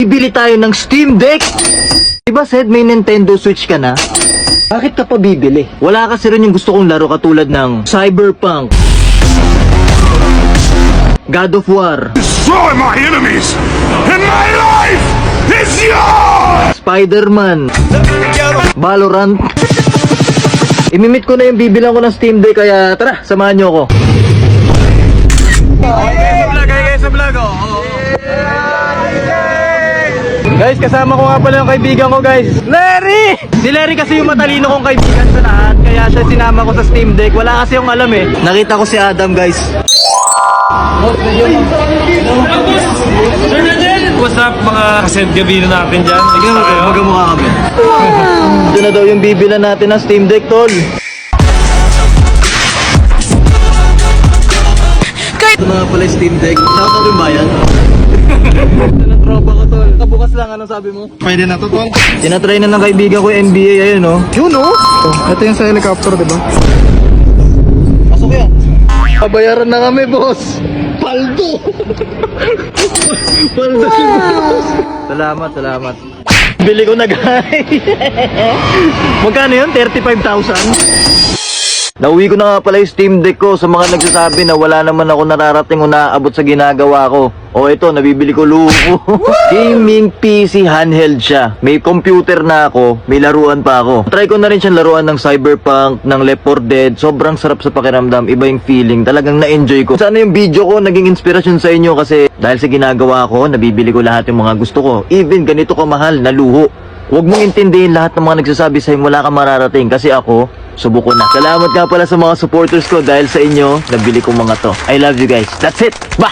Bibili tayo ng Steam Deck! Diba Sed, may Nintendo Switch ka na? Bakit ka pa bibili? Wala kasi rin yung gusto kong laro katulad ng Cyberpunk, God of War, Destroy my enemies, and my life is yours! Spider-Man, Valorant. Imimit ko na yung bibilang ko ng Steam Deck, kaya tara, samahan nyo ako. Guys, kasama ko nga pala yung kaibigan ko, guys. Larry! Si Larry kasi yung matalino kong kaibigan sa lahat, kaya siya sinama ko sa Steam Deck. Wala kasi yung alam eh. Nakita ko si Adam, guys. What's up mga kasent gabino natin dyan? Tignan mo, magamukha kami. Ito na daw yung bibilan natin ng Steam Deck, tol. Ito na nga pala yung Steam Deck. Shoutout yung bayan. Ito na tropa ko, tol. Kabukas lang, anong sabi mo? Pwede na to, tol. Tinatry na ng kaibigan ko yung NBA, ayun oh. Yun oh. Ito yung sa helicopter, diba? Pasok yan. Pabayaran na kami, boss. Paldo. Paldo. Salamat. Bili ko na, guys. Magkano yun? 35,000? Nauwi ko na nga pala yung Steam Deck ko sa mga nagsasabi na wala naman ako nararating o naaabot sa ginagawa ko. O ito, nabibili ko luho. Gaming PC handheld siya. May computer na ako, may laruan pa ako. Try ko na rin siyang laruan ng Cyberpunk, ng Left 4 Dead. Sobrang sarap sa pakiramdam, iba yung feeling. Talagang na-enjoy ko. Sana yung video ko naging inspirasyon sa inyo kasi dahil sa ginagawa ko, nabibili ko lahat yung mga gusto ko. Even ganito kamahal na luho. Huwag mong intindihin lahat ng mga nagsasabi sa'yo wala kang mararating kasi ako, subuko na. Salamat nga pala sa mga supporters ko dahil sa inyo, nabili ko mga to. I love you guys. That's it. Bah!